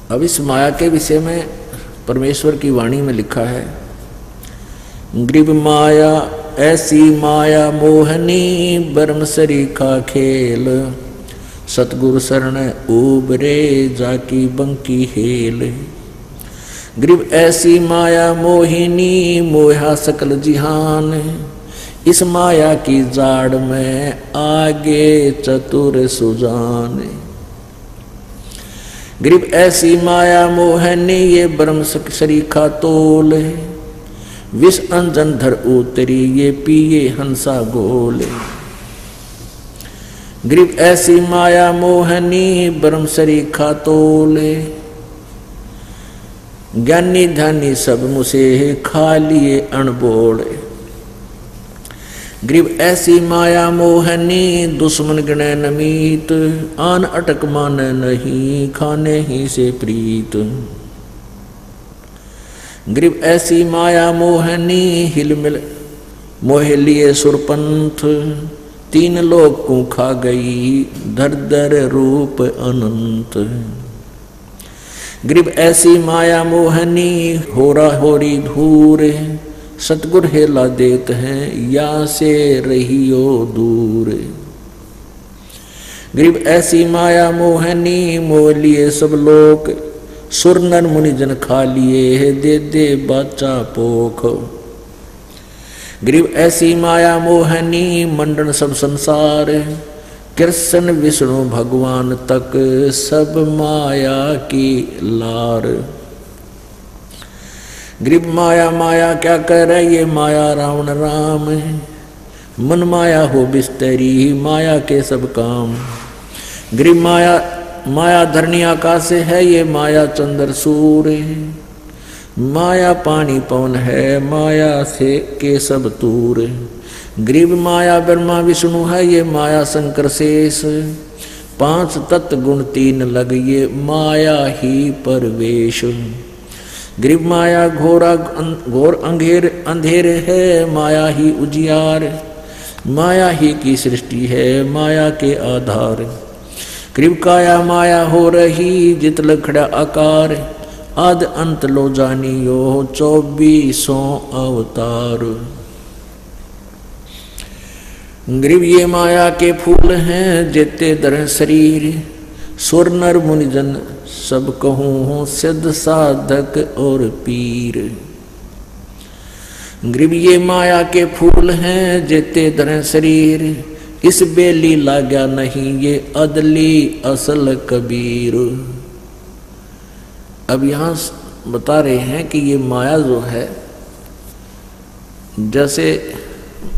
अब इस माया के विषय में परमेश्वर की वाणी में लिखा है, ग्रीव माया ऐसी माया मोहनी ब्रह्म सरीखा खेल, सतगुरु शरण उबरे जाकी बंकी हेल। ग्रीव ऐसी माया मोहिनी मोहा सकल जिहान, इस माया की जाड़ में आगे चतुर सुजान। ग्रीव ऐसी माया मोहनी ये ब्रह्म सरीखा तोल, विष अंजन धर उतरी ये पिए हंसा गोल। ग्रीव ऐसी माया मोहनी ब्रह्म सरीखा तोल, ज्ञानी ध्यानी सब मुसे खा लिए अणबोल। ग्रीव ऐसी माया मोहनी दुश्मन गणे नमीत, आन अटक मान नहीं खाने ही से प्रीत। ग्रीव ऐसी माया मोहनी हिल मिल मोह लिए सुरपंथ, तीन लोक को खा गई धर धर रूप अनंत। ग्रीव ऐसी माया मोहनी होरा होरी धूर, सतगुर हेला देत हैं या से रहियो दूर। ग्रीव ऐसी माया मोहनी मोह लिए सब लोक, सुर नर मुनि जन खा लिए दे दे बाचा पोख। ग्रीव ऐसी माया मोहनी मंडन सब संसार, कृष्ण विष्णु भगवान तक सब माया की लार। ग्रीव माया माया क्या करे ये माया रावण राम, मन माया हो बिस्तरी माया के सब काम। ग्रीव माया माया धरनी आकाश है ये माया चंद्र सूर्य, माया पानी पवन है माया से के सब तूर। ग्रीव माया ब्रह्मा विष्णु है ये माया शंकर शेष, पांच तत्व गुण तीन लग ये माया ही परवेश। ग्रीव माया घोर अंधेर है माया ही उजियार, माया ही की सृष्टि है माया के आधार। ग्रीव काया माया हो रही जित लखड़ा आकार, आद अंत लो जानियो 24 अवतार। ग्रीव ये माया के फूल हैं जेते दर शरीर, सुर नर मुनिजन सब कहूँ सिद्ध साधक और पीर। ग्रीव ये माया के फूल हैं जेते दर शरीर, इस बेली लाग्या नहीं ये अदली असल कबीर। अब यहाँ बता रहे हैं कि ये माया जो है, जैसे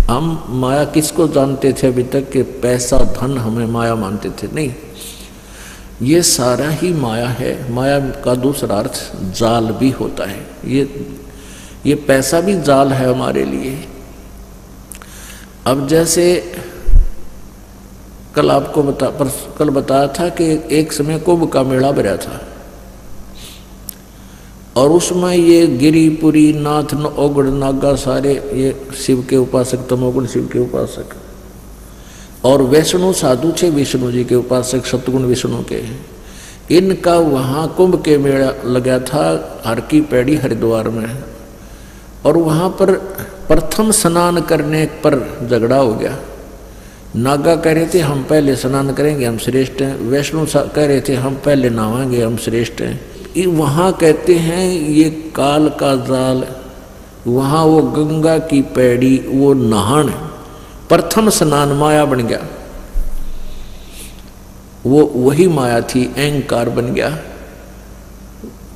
हम माया किसको जानते थे अभी तक कि पैसा धन हमें माया मानते थे, नहीं, ये सारा ही माया है। माया का दूसरा अर्थ जाल भी होता है। ये पैसा भी जाल है हमारे लिए। अब जैसे कल आपको कल बताया था कि एक समय कुंभ का मेला भरा था और उसमें ये गिरिपुरी नाथ ओगड़ नागा सारे ये शिव के उपासक, तमोगुण शिव के उपासक, और वैष्णु साधु थे विष्णु जी के उपासक, सतगुण विष्णु के। इनका वहाँ कुंभ के मेला लगा था हर की पैड़ी हरिद्वार में, और वहाँ पर प्रथम स्नान करने पर झगड़ा हो गया। नागा कह रहे थे हम पहले स्नान करेंगे हम श्रेष्ठ हैं, वैष्णु कह रहे थे हम पहले नहाएंगे हम श्रेष्ठ हैं। वहाँ कहते हैं ये काल का जाल, वहाँ वो गंगा की पैड़ी वो नहान प्रथम स्नान माया बन गया, वो वही माया थी, अहंकार बन गया।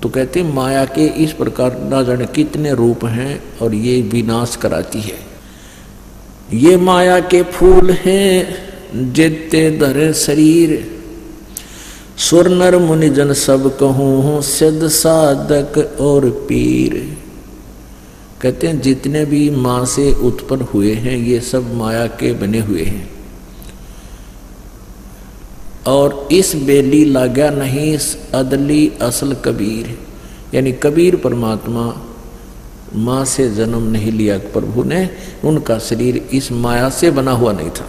तो कहते माया के इस प्रकार ना जाने कितने रूप हैं और ये विनाश कराती है। ये माया के फूल हैं जेते धरे शरीर, सुर नर मुनि जन सब कहूँ सिद्ध साधक और पीर। कहते हैं जितने भी माँ से उत्पन्न हुए हैं ये सब माया के बने हुए हैं, और इस बेली लाग्या नहीं अदली असल कबीर, यानी कबीर परमात्मा माँ से जन्म नहीं लिया प्रभु ने, उनका शरीर इस माया से बना हुआ नहीं था।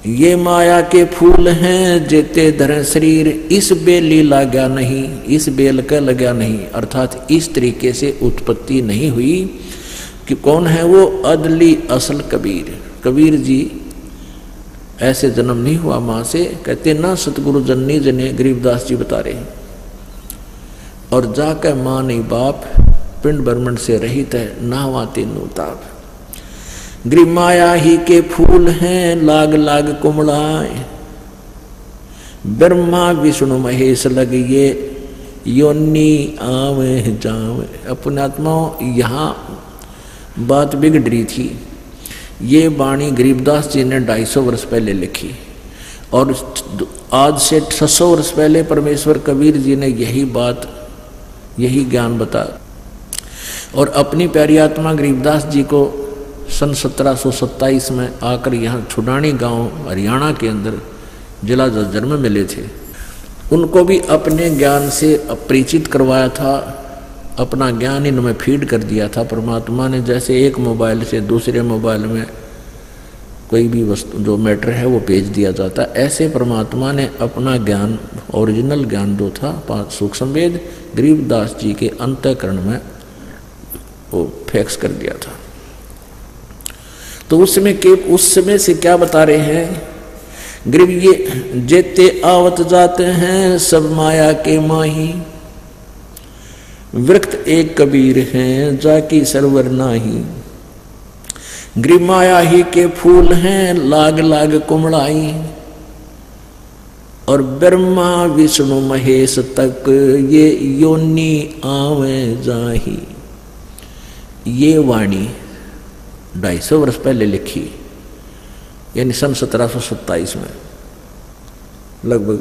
ये माया के फूल हैं जेते धरे शरीर, इस बेली लाग्या नहीं, इस बेल का लगा नहीं, अर्थात इस तरीके से उत्पत्ति नहीं हुई कि कौन है वो अदली असल कबीर। कबीर जी ऐसे जन्म नहीं हुआ माँ से, कहते ना सतगुरु जननी जने, गरीबदास जी बता रहे। और जाकर माँ नहीं बाप, पिंड ब्रह्मंड से रहित है, नहवा तीनों ताप। गृह माया ही के फूल हैं लाग लाग कुमड़ाए, ब्रह्मा विष्णु महेश लग ये योनि आवे जावे। अपने आत्माओं यहाँ बात बिगड़ रही थी। ये वाणी गरीबदास जी ने 250 वर्ष पहले लिखी और आज से 600 वर्ष पहले परमेश्वर कबीर जी ने यही बात, यही ज्ञान बताया। और अपनी प्यारी आत्मा गरीबदास जी को सन 1727 में आकर यहाँ छुडानी गांव हरियाणा के अंदर जिला झज्जर में मिले थे। उनको भी अपने ज्ञान से अपरिचित करवाया था, अपना ज्ञान इनमें फीड कर दिया था परमात्मा ने। जैसे एक मोबाइल से दूसरे मोबाइल में कोई भी वस्तु जो मैटर है वो भेज दिया जाता, ऐसे परमात्मा ने अपना ज्ञान, ओरिजिनल ज्ञान जो था 5 सूक्ष्म वेद, गरीबदास जी के अंतःकरण में वो फैक्स कर दिया था। तो उस समय से क्या बता रहे हैं? गरीब ये जेते आवत जाते हैं सब माया के माही, वृक्त एक कबीर हैं जाकी सरवर नाही। गृह माया ही के फूल हैं लाग लाग कुमड़ाई, और ब्रह्मा विष्णु महेश तक ये योनि आवे जाही। ये वाणी 250 वर्ष पहले लिखी, यानी सन 1727 में, लगभग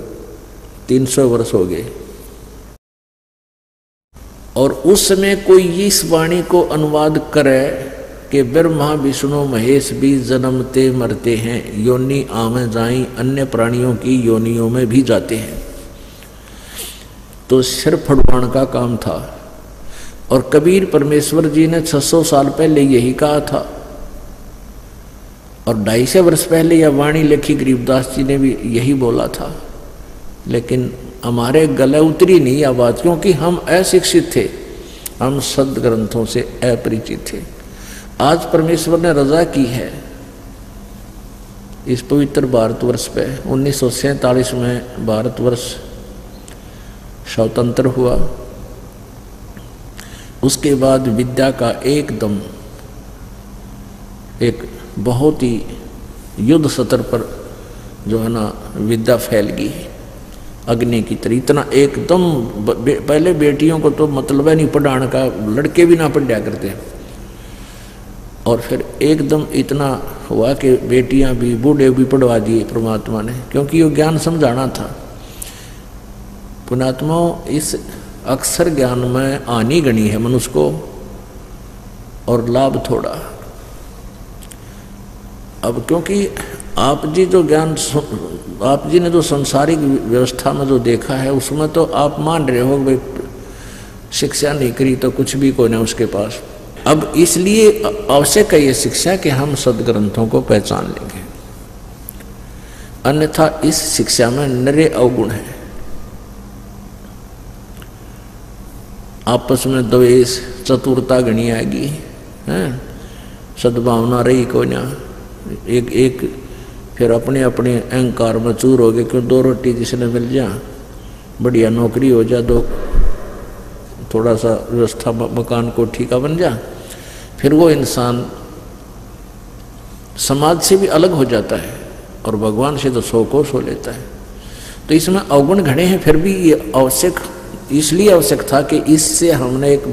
300 वर्ष हो गए। और उस समय कोई इस वाणी को अनुवाद करे कि ब्रह्मा विष्णु महेश भी जन्मते मरते हैं, योनि आवे जाई, अन्य प्राणियों की योनियों में भी जाते हैं, तो सिर फड़वाण का काम था। और कबीर परमेश्वर जी ने 600 साल पहले यही कहा था, और 250 वर्ष पहले यह वाणी लिखी गरीबदास जी ने भी यही बोला था। लेकिन हमारे गले उतरी नहीं यह बात, क्योंकि हम अशिक्षित थे, हम सदग्रंथों से अपरिचित थे। आज परमेश्वर ने रजा की है इस पवित्र भारतवर्ष पे। 1947 में भारतवर्ष स्वतंत्र हुआ। उसके बाद विद्या का एकदम एक बहुत ही युद्ध स्तर पर जो है ना विद्या फैल गई अग्नि की तरह। इतना एकदम पहले बेटियों को तो मतलब है नहीं पढ़ाने का, लड़के भी ना पढ़ा करते, और फिर एकदम इतना हुआ कि बेटियां भी बूढ़े भी पढ़वा दिए परमात्मा ने, क्योंकि ये ज्ञान समझाना था। पुणात्माओं इस अक्सर ज्ञान में आनी गणी है मनुष्य को, और लाभ थोड़ा। अब क्योंकि आप जी जो ज्ञान, आप जी ने जो संसारिक व्यवस्था में जो देखा है उसमें तो आप मान रहे हो भाई शिक्षा नहीं करी तो कुछ भी कोई नहीं उसके पास। अब इसलिए आवश्यक है ये शिक्षा कि हम सदग्रंथों को पहचान लेंगे, अन्यथा इस शिक्षा में नरे अवगुण है। आपस में द्वेष चतुरता गणी आएगी, हैं, सद्भावना रही को ना, एक फिर अपने अपने अहंकार में चूर हो गए। क्यों 2 रोटी जिसने मिल जा, बढ़िया नौकरी हो जा, दो थोड़ा सा व्यवस्था मकान को ठीका बन जा, फिर वो इंसान समाज से भी अलग हो जाता है और भगवान से तो 100 कोस हो लेता है। तो इसमें अवगुण घड़े हैं, फिर भी ये आवश्यक, इसलिए आवश्यक था कि इससे हमने एक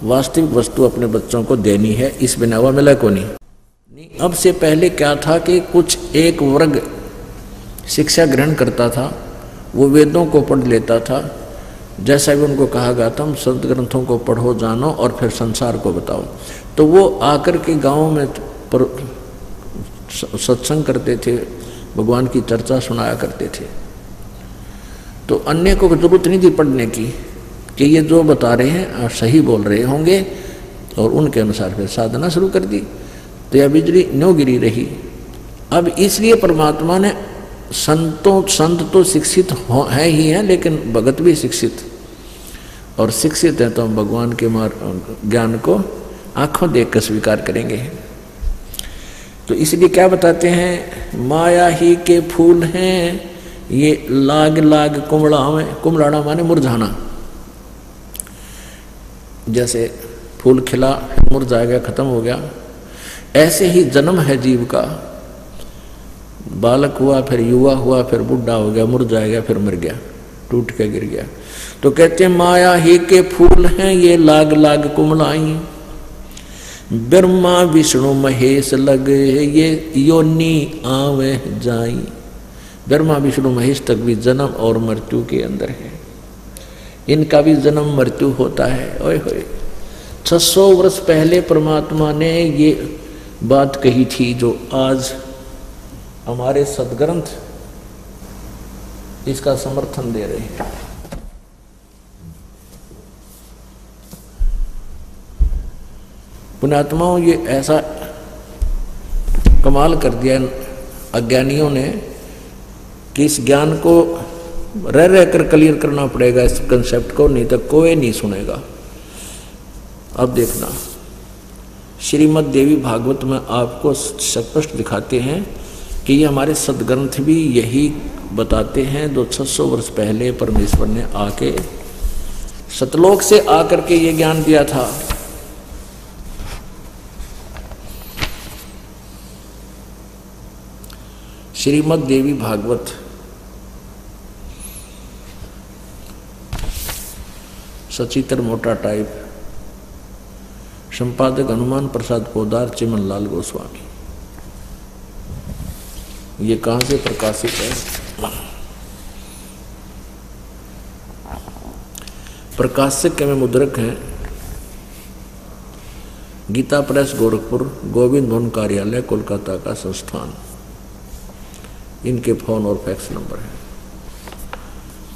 वास्तविक वस्तु अपने बच्चों को देनी है, इस बिना हुआ मिला को नहीं। अब से पहले क्या था कि कुछ एक वर्ग शिक्षा ग्रहण करता था, वो वेदों को पढ़ लेता था, जैसा भी उनको कहा गया था हम संत ग्रंथों को पढ़ो जानो और फिर संसार को बताओ। तो वो आकर के गाँव में सत्संग करते थे, भगवान की चर्चा सुनाया करते थे। तो अन्य को जरूरत नहीं थी पढ़ने की कि ये जो बता रहे हैं सही बोल रहे होंगे, और उनके अनुसार फिर साधना शुरू कर दी। तो यह बिजली न्यों गिरी रही, अब इसलिए परमात्मा ने संत तो शिक्षित है ही हैं, लेकिन भगत भी शिक्षित, और शिक्षित है तो हम भगवान के ज्ञान को आंखों देख कर स्वीकार करेंगे। तो इसलिए क्या बताते हैं, माया ही के फूल हैं ये लाग लाग कुमड़ाना माने मुरझाना। जैसे फूल खिला मुरझा गया, खत्म हो गया, ऐसे ही जन्म है जीव का। बालक हुआ, फिर युवा हुआ, फिर बुढ़ा हो गया, मुरझा गया, फिर मर गया, टूट के गिर गया। तो कहते हैं माया ही के फूल हैं ये लाग लाग कुमड़ाई, ब्रह्मा विष्णु महेश लगे ये योनि आवे जाई। ब्रह्मा विष्णु महेश तक भी जन्म और मृत्यु के अंदर है, इनका भी जन्म मृत्यु होता है। ओए होए, 600 वर्ष पहले परमात्मा ने ये बात कही थी, जो आज हमारे सदग्रंथ इसका समर्थन दे रहे हैं। पुण्यात्माओं, ये ऐसा कमाल कर दिया अज्ञानियों ने कि इस ज्ञान को रह रह कर क्लियर करना पड़ेगा, इस कंसेप्ट को, नहीं तो कोई नहीं सुनेगा। अब देखना, श्रीमद् देवी भागवत में आपको स्पष्ट दिखाते हैं कि ये हमारे सदग्रंथ भी यही बताते हैं। 600 वर्ष पहले परमेश्वर ने आके सतलोक से आकर के ये ज्ञान दिया था। श्रीमद् देवी भागवत सचित्र मोटा टाइप, संपादक हनुमान प्रसाद पोदार, चिमनलाल गोस्वामी। ये कहाँ से प्रकाशित है? प्रकाशक में मुद्रक हैं गीता प्रेस गोरखपुर, गोविंद भवन कार्यालय कोलकाता का संस्थान। इनके फोन और फैक्स नंबर है।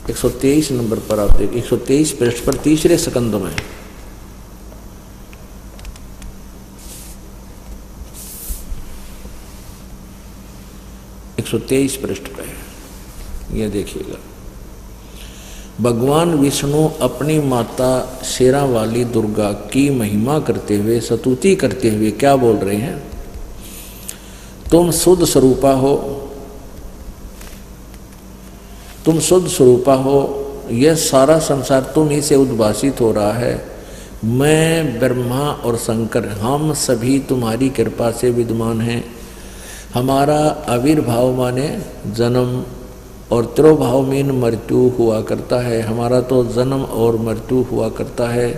123 नंबर पर आप देखिए, 123 पृष्ठ पर तीसरे स्कंद में 123 पृष्ठ पे ये देखिएगा। भगवान विष्णु अपनी माता शेरा वाली दुर्गा की महिमा करते हुए, स्तुति करते हुए क्या बोल रहे हैं? तुम शुद्ध स्वरूपा हो, तुम शुद्ध स्वरूपा हो, यह सारा संसार तुम ही से उद्भासित हो रहा है। मैं, ब्रह्मा और शंकर, हम सभी तुम्हारी कृपा से विद्यमान हैं। हमारा आविर्भाव माने जन्म और तिरोभाव में मृत्यु हुआ करता है। हमारा तो जन्म और मृत्यु हुआ करता है।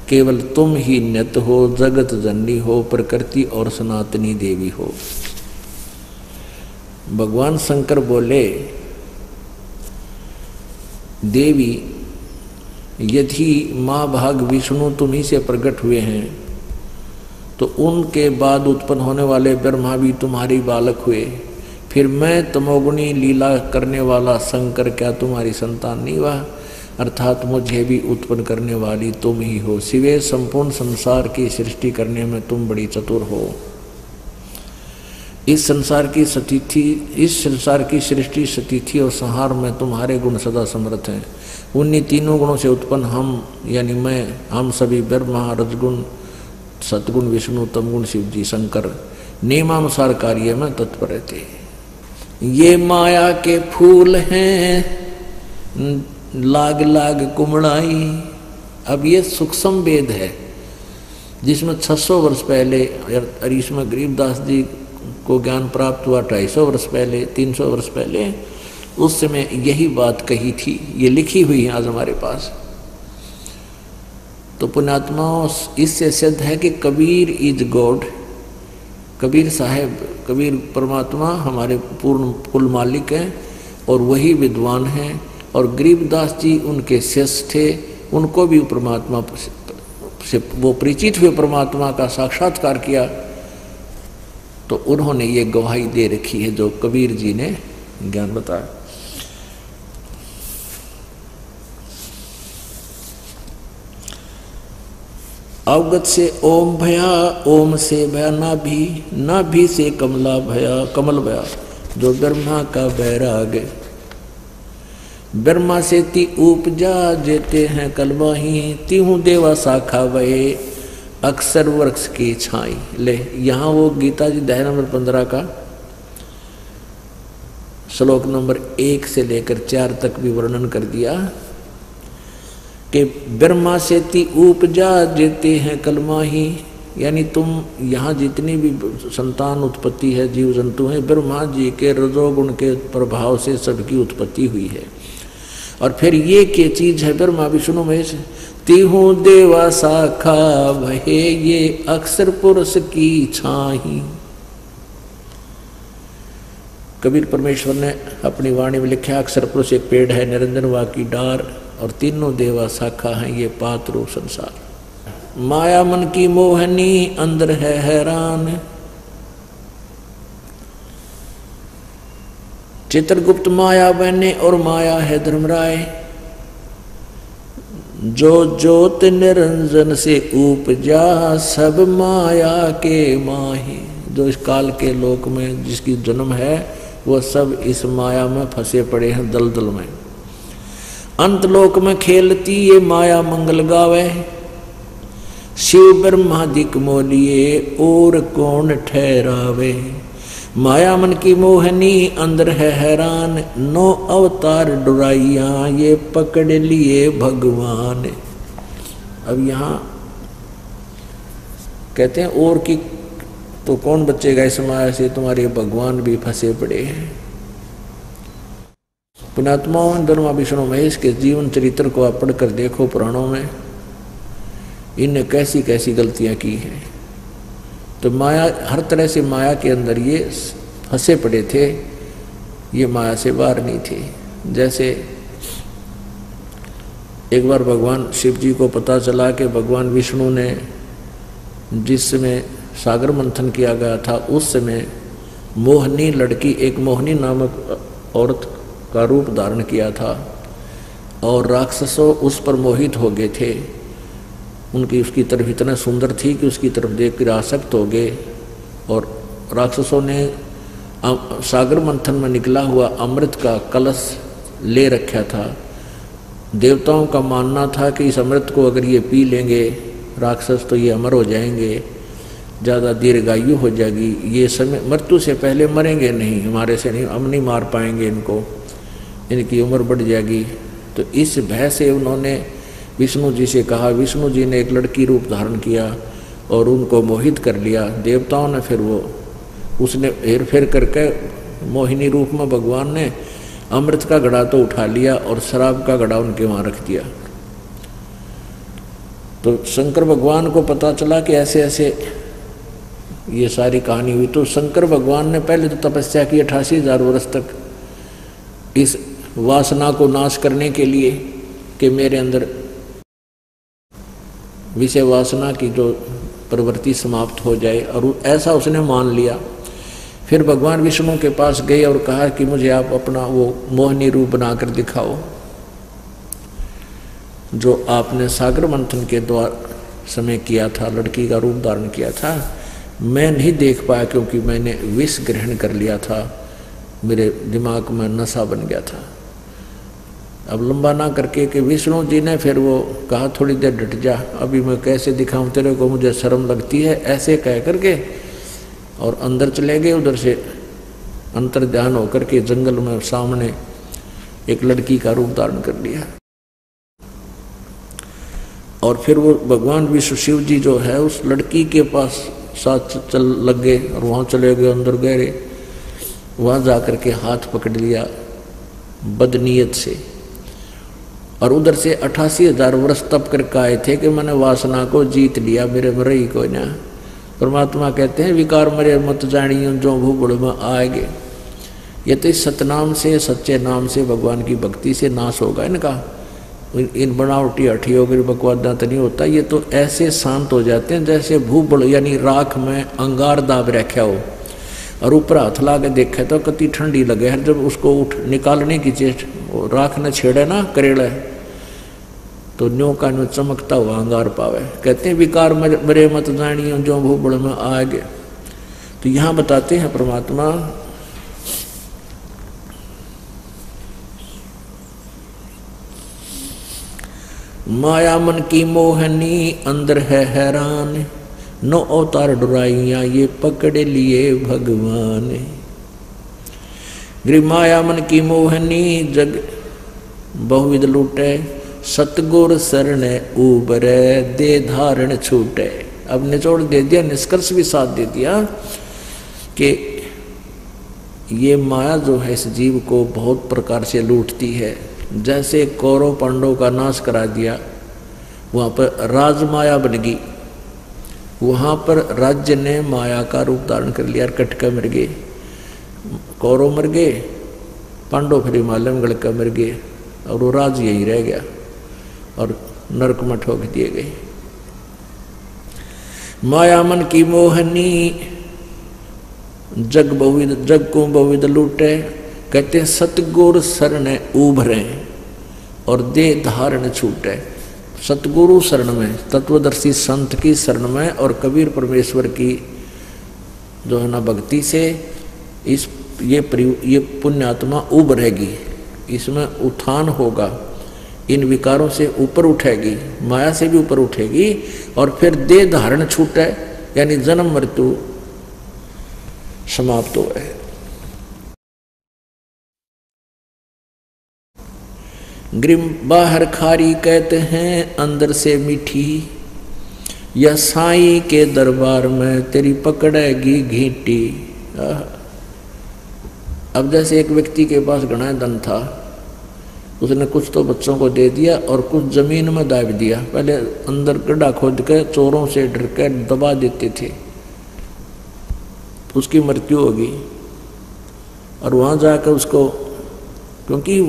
केवल तुम ही नित्य हो, जगत जननी हो, प्रकृति और सनातनी देवी हो। भगवान शंकर बोले, देवी, यदि माँ भाग विष्णु तुम ही से प्रकट हुए हैं तो उनके बाद उत्पन्न होने वाले ब्रह्मा भी तुम्हारी बालक हुए। फिर मैं तमोगुणी लीला करने वाला शंकर क्या तुम्हारी संतान नहीं हुआ? अर्थात मुझे भी उत्पन्न करने वाली तुम ही हो। सिवे संपूर्ण संसार की सृष्टि करने में तुम बड़ी चतुर हो। इस संसार की सृष्टि, स्थिति और संहार में तुम्हारे गुण सदा समर्थ हैं। उन्हीं तीनों गुणों से उत्पन्न हम, यानी मैं, हम सभी ब्रह्मा, रजगुण, सतगुण विष्णु, तमगुण शिव जी, शंकर नियमानुसार कार्य में तत्पर रहते हैं। ये माया के फूल हैं लाग लाग कुमड़ाई। अब ये सूक्ष्म वेद है जिसमें 600 वर्ष पहले, और इसमें गरीबदास जी को ज्ञान प्राप्त हुआ 250 वर्ष पहले, 300 वर्ष पहले। उस समय यही बात कही थी, ये लिखी हुई है आज हमारे पास। तो पुण्यात्माओं, इससे सिद्ध है कि कबीर इज गॉड। कबीर साहेब, कबीर परमात्मा हमारे पूर्ण कुल मालिक हैं और वही विद्वान हैं। और गरीबदास जी उनके शिष्य थे, उनको भी परमात्मा से वो परिचित हुए, परमात्मा का साक्षात्कार किया। तो उन्होंने ये गवाही दे रखी है जो कबीर जी ने ज्ञान बताया। अवगत से ओम भया, ओम से भया नाभि, नाभि से कमला भया, कमल भया जो ब्रह्मा का बैराग। ब्रह्मा से ती उपजा जेते हैं कलवाही, तीहू देवा शाखा वहे अक्सर वृक्ष की छाई। ले यहाँ वो गीता जी अध्याय नंबर 15 का श्लोक नंबर 1 से लेकर 4 तक भी वर्णन कर दिया कि ब्रह्मा से ती उपजा जेते हैं कलमाही, यानी तुम यहाँ जितनी भी संतान उत्पत्ति है, जीव जंतु हैं, ब्रह्मा जी के रजोगुण के प्रभाव से सबकी उत्पत्ति हुई है। और फिर ये क्या चीज है ब्रह्मा विष्णु महेश, तीहू देवा शाखा वहे ये अक्षर पुरुष की छाही। कबीर परमेश्वर ने अपनी वाणी में लिखा, अक्षर पुरुष एक पेड़ है, निरंजन वा की डार, और तीनों देवा शाखा हैं ये पात रूप संसार। माया मन की मोहनी अंदर है हैरान, चित्रगुप्त माया बने और माया है धर्मराय। जो ज्योत निरंजन से उपजा सब माया के माही। जो इस काल के लोक में जिसकी जन्म है वो सब इस माया में फंसे पड़े हैं दलदल में। अंत लोक में खेलती ये माया मंगल गावे, शिव ब्रह्मादिक मोलिए और कौन ठहरावे। माया मन की मोहनी अंदर है हैरान, 9 अवतार डुराइया ये पकड़ लिए भगवान। अब यहाँ कहते हैं और की तो कौन बचेगा इस माया से, तुम्हारे भगवान भी फंसे पड़े हैं। पुण्यात्माओं, ब्रह्मा विष्णु महेश के जीवन चरित्र को आप पढ़कर देखो पुराणों में, इनने कैसी कैसी गलतियां की हैं। तो माया हर तरह से माया के अंदर ये फंसे पड़े थे, ये माया से बाहर नहीं थे। जैसे एक बार भगवान शिव जी को पता चला कि भगवान विष्णु ने जिस समय सागर मंथन किया गया था उस समय मोहनी लड़की, एक मोहनी नामक औरत का रूप धारण किया था और राक्षसों उस पर मोहित हो गए थे। उनकी उसकी तरफ इतना सुंदर थी कि उसकी तरफ देखकर आसक्त हो गए और राक्षसों ने सागर मंथन में निकला हुआ अमृत का कलश ले रखा था। देवताओं का मानना था कि इस अमृत को अगर ये पी लेंगे राक्षस तो ये अमर हो जाएंगे, ज़्यादा दीर्घायु हो जाएगी, ये समय मृत्यु से पहले मरेंगे नहीं, हमारे से नहीं, हम नहीं मार पाएंगे इनको, इनकी उम्र बढ़ जाएगी। तो इस भय से उन्होंने विष्णु जी से कहा। विष्णु जी ने एक लड़की रूप धारण किया और उनको मोहित कर लिया। देवताओं ने फिर वो उसने हेर फेर करके मोहिनी रूप में भगवान ने अमृत का घड़ा तो उठा लिया और शराब का घड़ा उनके वहाँ रख दिया। तो शंकर भगवान को पता चला कि ऐसे ऐसे ये सारी कहानी हुई। तो शंकर भगवान ने पहले तो तपस्या की 88,000 वर्ष तक इस वासना को नाश करने के लिए कि मेरे अंदर विषय वासना की जो प्रवृत्ति समाप्त हो जाए, और ऐसा उसने मान लिया। फिर भगवान विष्णु के पास गए और कहा कि मुझे आप अपना वो मोहिनी रूप बनाकर दिखाओ जो आपने सागर मंथन के द्वार समय किया था, लड़की का रूप धारण किया था। मैं नहीं देख पाया क्योंकि मैंने विष ग्रहण कर लिया था, मेरे दिमाग में नशा बन गया था। अब लंबा ना करके कि विष्णु जी ने फिर वो कहा थोड़ी देर डट जा, अभी मैं कैसे दिखाऊं तेरे को, मुझे शर्म लगती है, ऐसे कह करके और अंदर चले गए। उधर से अंतर ध्यान होकर के जंगल में सामने एक लड़की का रूप धारण कर लिया। और फिर वो भगवान विष्णु शिव जी जो है उस लड़की के पास साथ चल लग गए और वहाँ चले गए, अंदर गहरे, वहाँ जा कर के हाथ पकड़ लिया बदनीयत से। और उधर से 88,000 वर्ष तप करके आए थे कि मैंने वासना को जीत लिया, मेरे में रही को ना। परमात्मा कहते हैं विकार मरे मत जानियो जो भूगुड़ में आएंगे। ये तो इस सतनाम से, सच्चे नाम से, भगवान की भक्ति से नाश होगा इनका। इन बनावटी हठियों की बकवादा तो नहीं होता। ये तो ऐसे शांत हो जाते हैं जैसे भूबड़ यानी राख में अंगार दाब रखा हो और ऊपर हाथ ला के देखे तो कति ठंडी लगे है। जब उसको उठ निकालने की चेष्टा राख ने छेड़े ना करेड़ा तो न्यों का न्यों चमकता हुआ अंगार पावे। कहते हैं विकार मरे मत जानियो जो भूबड़ में आ गए। तो यहाँ बताते हैं परमात्मा माया मन की मोहनी अंदर है हैरान, नो अवतार डुराइया ये पकड़ लिए भगवान। गृह माया मन की मोहनी जग बहुविध लूटे, सतगुर शरण उबरे दे धारण छूटे। अब निचोड़ दे दिया, निष्कर्ष भी साथ दे दिया कि ये माया जो है इस जीव को बहुत प्रकार से लूटती है। जैसे कौरव पांडव का नाश करा दिया, वहाँ पर राजमाया बन गई, वहाँ पर राज्य ने माया का रूप धारण कर लिया। कटका मर गए, कौरव मर गए, पांडव फिर हिमालय में गड़का मर गए, और वो राज यही रह गया और नरक में ठोक दिए गए। माया मन की मोहनी जग को बहुविध लूटे। कहते हैं सतगुरु शरण उभरे और दे धारण छूटे। सतगुरु शरण में, तत्वदर्शी संत की शरण में और कबीर परमेश्वर की जो है ना भक्ति से ये पुण्यात्मा उभरेगी, इसमें उत्थान होगा, इन विकारों से ऊपर उठेगी, माया से भी ऊपर उठेगी और फिर दे धारण छूटे, यानी जन्म मृत्यु समाप्त हो है। गृह बाहर खारी कहते हैं अंदर से मीठी, या साईं के दरबार में तेरी पकड़ेगी घींटी। अब जैसे एक व्यक्ति के पास घना धन था, उसने कुछ तो बच्चों को दे दिया और कुछ जमीन में दाब दिया। पहले अंदर गड्ढा खोद के चोरों से डर के दबा देते थे, उसकी मृत्यु होगी। और वहाँ जाकर उसको, क्योंकि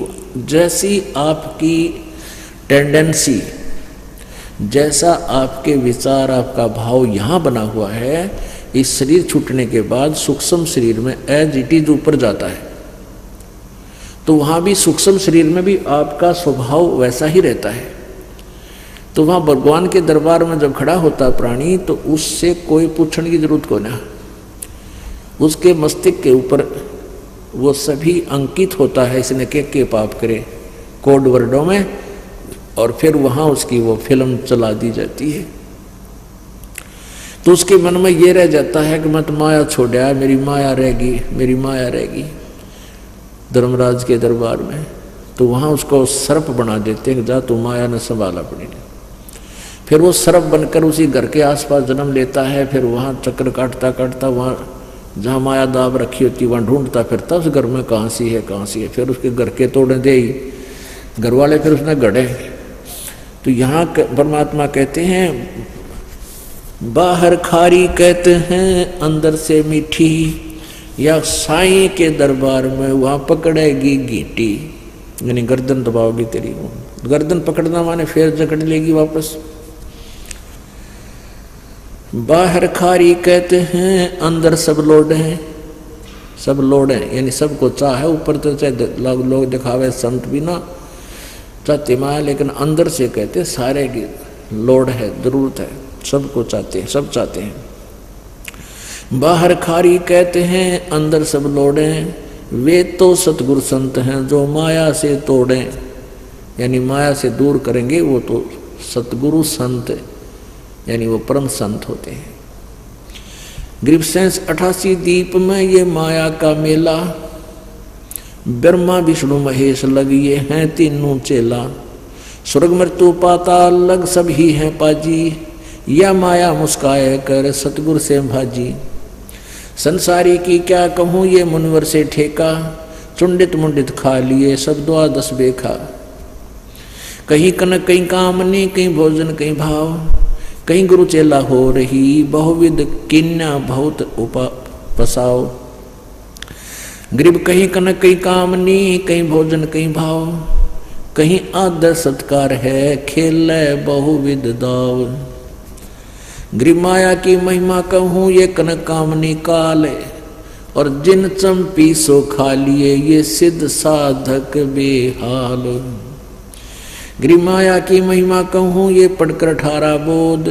जैसी आपकी टेंडेंसी, जैसा आपके विचार, आपका भाव यहाँ बना हुआ है, इस शरीर छूटने के बाद सूक्ष्म शरीर में एज इट इज ऊपर जाता है। तो वहाँ भी सूक्ष्म शरीर में भी आपका स्वभाव वैसा ही रहता है। तो वहाँ भगवान के दरबार में जब खड़ा होता प्राणी, तो उससे कोई पूछने की जरूरत को ना, उसके मस्तिष्क के ऊपर वो सभी अंकित होता है, इसने के पाप करे कोड वर्डों में, और फिर वहाँ उसकी वो फिल्म चला दी जाती है। तो उसके मन में ये रह जाता है कि मत माया छोड़ा, मेरी माया रहेगी, मेरी माया रहेगी। धर्मराज के दरबार में तो वहाँ उसको सर्प बना देते हैं, जा तू माया ने संभाला पड़ी। फिर वो सर्प बनकर उसी घर के आसपास जन्म लेता है। फिर वहाँ चक्कर काटता काटता वहाँ जहाँ माया दाब रखी होती वहाँ ढूंढता फिरता उस घर में कहाँ सी है, कहाँ सी है। फिर उसके घर के तोड़े दे ही घर वाले, फिर उसने गढ़े। तो यहाँ परमात्मा कहते हैं बाहर खारी कहते हैं अंदर से मीठी, या साईं के दरबार में वहाँ पकड़ेगी गीटी, यानी गर्दन दबाओगी तेरी। गर्दन पकड़ना माने फिर जकड़ लेगी वापस। बाहर खारी कहते हैं अंदर सब लोड हैं, सब लोड हैं, यानी सबको चाह है। ऊपर तो चाहे लोग दिखावे संत भी ना चाहते माया, लेकिन अंदर से कहते सारे की लोड है, जरूरत है, सबको चाहते हैं, सब चाहते हैं। बाहर खारी कहते हैं अंदर सब लोडे, वे तो सतगुरु संत हैं जो माया से तोड़े, यानी माया से दूर करेंगे वो तो सतगुरु संत, यानी वो परम संत होते हैं। ग्रीवसेंस 88 दीप में ये माया का मेला, ब्रह्मा विष्णु महेश लगिए हैं तीनों चेला, स्वर्ग मृत्यु पाताल लग सभी हैं पाजी, या माया मुस्काए कर सतगुरु से भाजी। संसारी की क्या कहूँ ये मुनवर से ठेका, चुंडित मुंडित खा लिए सब द्वादश बेखा। कहीं कनक कहीं कामनी, कहीं भोजन कहीं भाव, कहीं गुरु चेला हो रही बहुविध किन्या बहुत उपसाओ। गरीब कहीं कनक कहीं कामनी, कहीं भोजन कहीं भाव, कहीं आदर सत्कार है खेल बहुविध दाव। गरीब माया की महिमा कहूँ ये कनक कामनी काल, और जिन चंपी सो खा लिए ये सिद्ध साधक बेहाल। गिरि माया की महिमा कहूँ ये पढ़कर 18 बोध,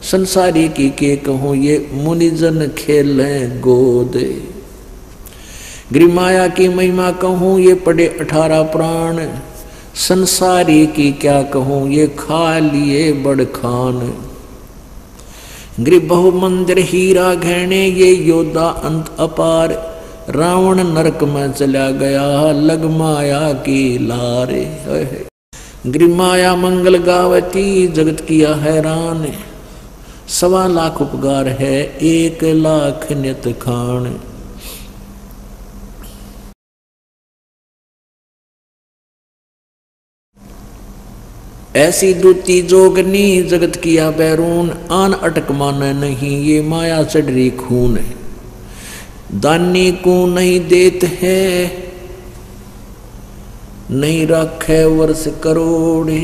संसारी की के कहूँ ये मुनिजन खेलें गोद। गिरि माया की महिमा कहूँ ये पढ़े 18 पुराण, संसारी की क्या कहूँ ये खा लिए बड़ खान। गिरि बहु मंदिर हीरा गहने ये योद्धा अंत अपार, रावण नरक में चला गया लग माया की लारे। गिरि माया मंगल गावती जगत किया हैरान, 1.25 लाख उपकार है 1 लाख नित खान। ऐसी दूती जोगनी जगत किया बैरून, आन अटक माने नहीं ये माया चढ़ी खून। दानी को नहीं देत है नहीं रखे वर्ष करोड़े,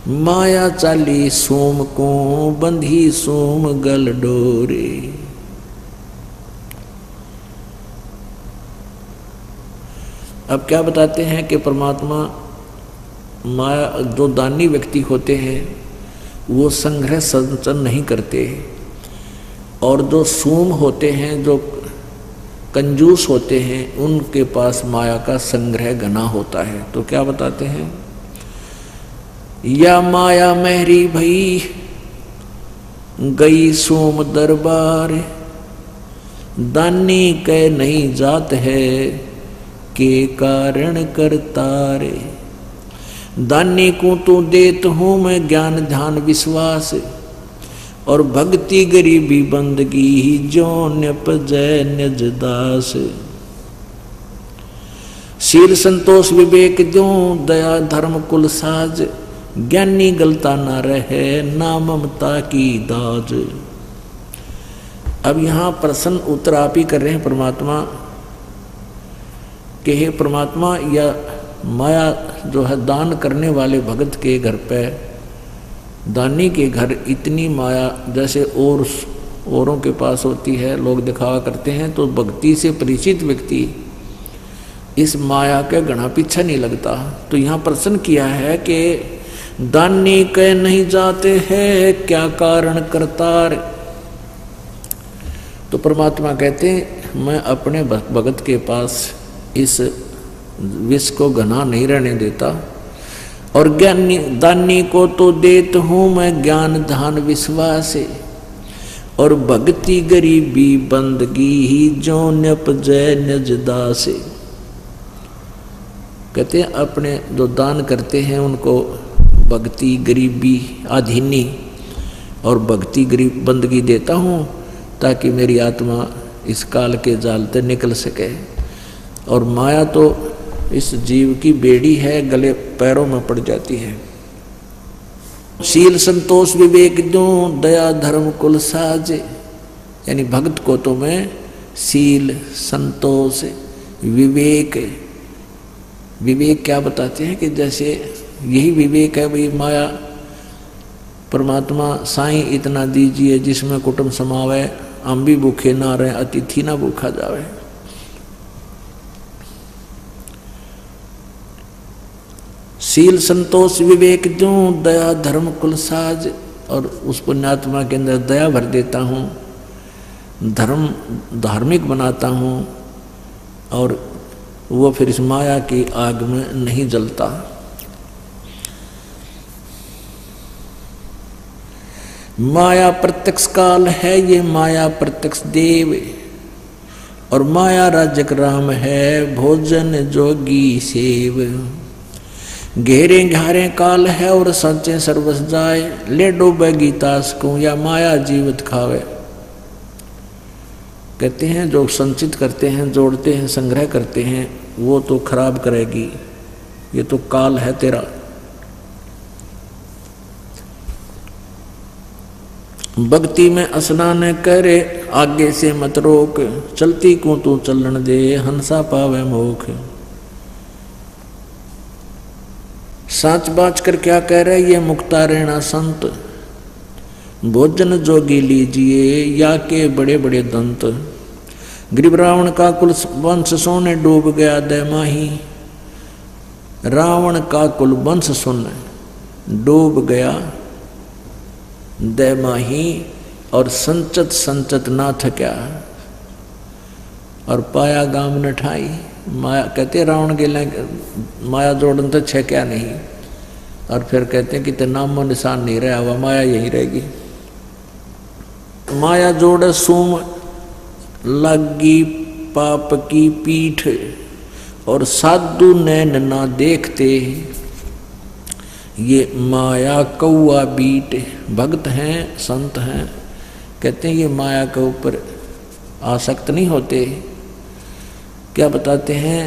माया चाली सोम को बंधी सोम गल डोरे। अब क्या बताते हैं कि परमात्मा माया जो दानी व्यक्ति होते हैं वो संग्रह संचन नहीं करते, और जो सूम होते हैं जो कंजूस होते हैं उनके पास माया का संग्रह घना होता है। तो क्या बताते हैं, या माया महरी भई गई सोम दरबार, दानी के नहीं जात है के कारण करतारे। दानी को तो देत हूँ मैं ज्ञान ध्यान विश्वास, और भक्ति गरीबी बंदगी जो न्यपजय निज दास। शील संतोष विवेक जो दया धर्म कुल साज, ज्ञानी गलता न रहे ना ममता की दाज। अब यहाँ प्रश्न उत्तर आप ही कर रहे हैं परमात्मा कि हे परमात्मा, या माया जो है दान करने वाले भगत के घर पे, दानी के घर इतनी माया जैसे औरों के पास होती है, लोग दिखावा करते हैं, तो भक्ति से परिचित व्यक्ति इस माया के घना पीछा नहीं लगता। तो यहाँ प्रश्न किया है कि दानी के नहीं जाते हैं क्या कारण करतार। तो परमात्मा कहते हैं मैं अपने भगत के पास इस विष को घना नहीं रहने देता, और ज्ञानी दानी को तो देत हूँ मैं ज्ञान ध्यान विश्वास, और भक्ति गरीबी बंदगी ही जो न्यपजय निज दास। कहते हैं अपने जो दान करते हैं उनको भक्ति गरीबी अधीनी और भक्ति गरीब बंदगी देता हूँ ताकि मेरी आत्मा इस काल के जाल से निकल सके। और माया तो इस जीव की बेड़ी है, गले पैरों में पड़ जाती है। शील संतोष विवेक जो दया धर्म कुल साज, यानी भक्त को तो मैं शील संतोष विवेक, विवेक क्या बताते हैं कि जैसे यही विवेक है भाई, माया परमात्मा साईं इतना दीजिए जिसमें कुटुंब समावे, हम भी भूखे ना रहे अतिथि ना भूखा जावे। शील संतोष विवेक जो दया धर्म कुल साज, और उस पुण्यात्मा के अंदर दया भर देता हूँ, धर्म धार्मिक बनाता हूँ, और वो फिर इस माया की आग में नहीं जलता। माया प्रत्यक्ष काल है ये माया प्रत्यक्ष देव, और माया राजक राम है भोजन जोगी सेव। घेरे घारे काल है और सचे सर्वस जाए, ले डूबे गीतास को या माया जीवित खावे। कहते हैं जो संचित करते हैं, जोड़ते हैं, संग्रह करते हैं, वो तो खराब करेगी, ये तो काल है तेरा। भक्ति में स्नान करे आगे से मत रोक, चलती को तू चलन दे हंसा पावे मोख। साच बाच कर क्या कह रहे ये मुक्ता रहना संत, भोजन जोगी लीजिए या के बड़े बड़े दंत। गरीब रावण का कुल वंश सोने डूब गया दय माही, रावण का कुल वंश सुन डूब गया दैमाही, और संचत संचत ना थक्या, और पाया गाम न ठाई। माया कहते रावण के माया जोड़न तो छे क्या नहीं, और फिर कहते हैं कि ते नामो निशान नहीं रहा हुआ, माया यही रहेगी। माया जोड़ सूम लगी पाप की पीठ, और साधु नैन ना देखते, ये माया कौआ बीट। भक्त हैं, संत हैं, कहते हैं ये माया के ऊपर आसक्त नहीं होते। क्या बताते हैं?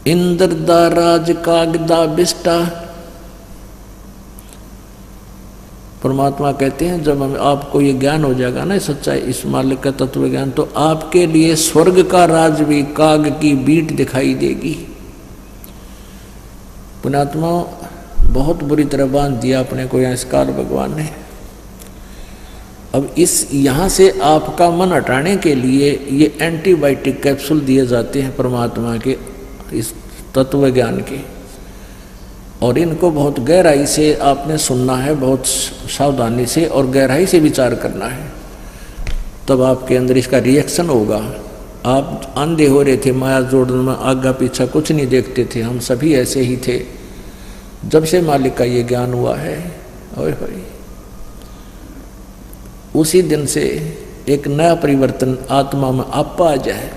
इंद्र दा राज कागदा बिस्टा। परमात्मा कहते हैं जब हम आपको ये ज्ञान हो जाएगा ना, सच्चाई इस मालिक का तत्व ज्ञान, तो आपके लिए स्वर्ग का राज भी काग की बीट दिखाई देगी। पुण्यात्मा बहुत बुरी तरह बांध दिया अपने को यहाँ इस काल भगवान ने। अब इस यहाँ से आपका मन हटाने के लिए ये एंटीबायोटिक कैप्सूल दिए जाते हैं परमात्मा के इस तत्व ज्ञान के, और इनको बहुत गहराई से आपने सुनना है, बहुत सावधानी से और गहराई से विचार करना है, तब आपके अंदर इसका रिएक्शन होगा। आप अंधे हो रहे थे माया जोड़ने में, आगे पीछा कुछ नहीं देखते थे, हम सभी ऐसे ही थे। जब से मालिक का ये ज्ञान हुआ है, ओए होए, उसी दिन से एक नया परिवर्तन आत्मा में आप आ जाए,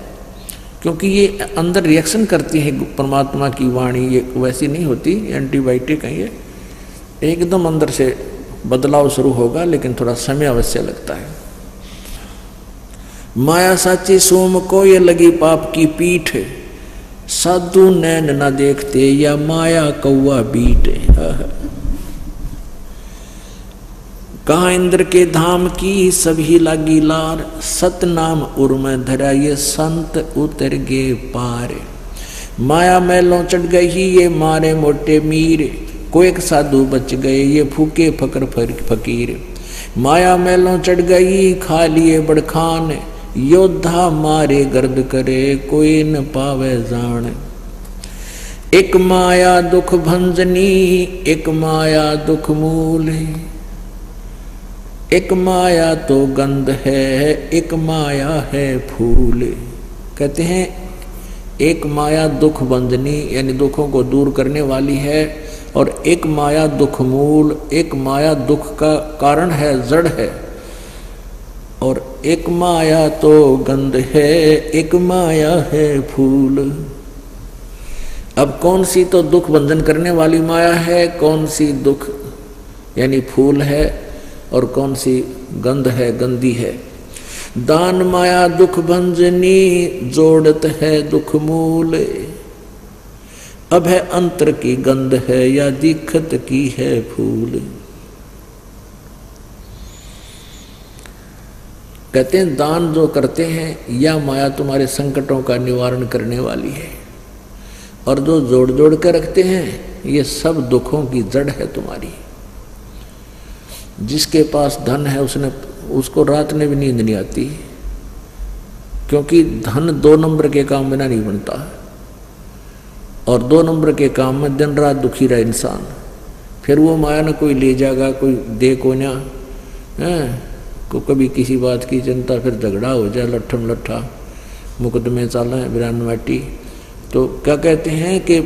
क्योंकि ये अंदर रिएक्शन करती है परमात्मा की वाणी, ये वैसी नहीं होती एंटीबायोटिक है, ये एकदम अंदर से बदलाव शुरू होगा, लेकिन थोड़ा समय अवश्य लगता है। माया साची सोम को ये लगी पाप की पीठ, साधु नैन न देखते, या माया कौआ बीट। कहा इंद्र के धाम की सभी लागी लार, सतनाम उर्म धरा ये संत उतर गे पार। माया मैलों चढ़ गई ये मारे मोटे मीर, कोई एक साधु बच गए ये फूके फकर फकीर। माया मैलों चढ़ गई खा लिए बड़खान, योद्धा मारे गर्द करे कोई न पावे जान। एक माया दुख भंजनी, एक माया दुख मूल, एक माया तो गंध है, एक माया है फूल। कहते हैं एक माया दुख बंधनी, यानी दुखों को दूर करने वाली है, और एक माया दुख मूल, एक माया दुख का कारण है, जड़ है, और एक माया तो गंध है, एक माया है फूल। अब कौन सी तो दुख बंधन करने वाली माया है, कौन सी दुख यानी फूल है, और कौन सी गंध है, गंदी है। दान माया दुख भंजनी, जोड़त है दुख मूल। अब है अंतर की गंध है, या दिखत की है फूल। कहते हैं दान जो करते हैं या माया तुम्हारे संकटों का निवारण करने वाली है, और जो जोड़ जोड़ के रखते हैं ये सब दुखों की जड़ है तुम्हारी। जिसके पास धन है उसको रात में भी नींद नहीं आती, क्योंकि धन 2 नंबर के काम बिना नहीं बनता, और 2 नंबर के काम में दिन रात दुखी रहा इंसान। फिर वो माया न कोई ले जाएगा, कोई दे को ना को कभी किसी बात की चिंता, फिर झगड़ा हो जाए, लट्ठम लट्ठा मुकदमे चाला है बिरानवाटी। तो क्या कहते हैं कि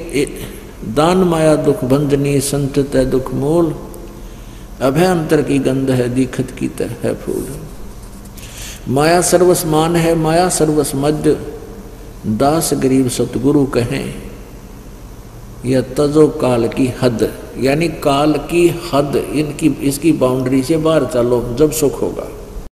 दान माया दुख भंजनी, संचित है दुख मूल। अभय अंतर की गंध है, दिखत की तरह है फूल। माया सर्वस्मान है, माया सर्वस मध्य, दास गरीब सतगुरु कहें, यह तजो काल की हद, यानी काल की हद, इसकी बाउंड्री से बाहर चलो जब सुख होगा।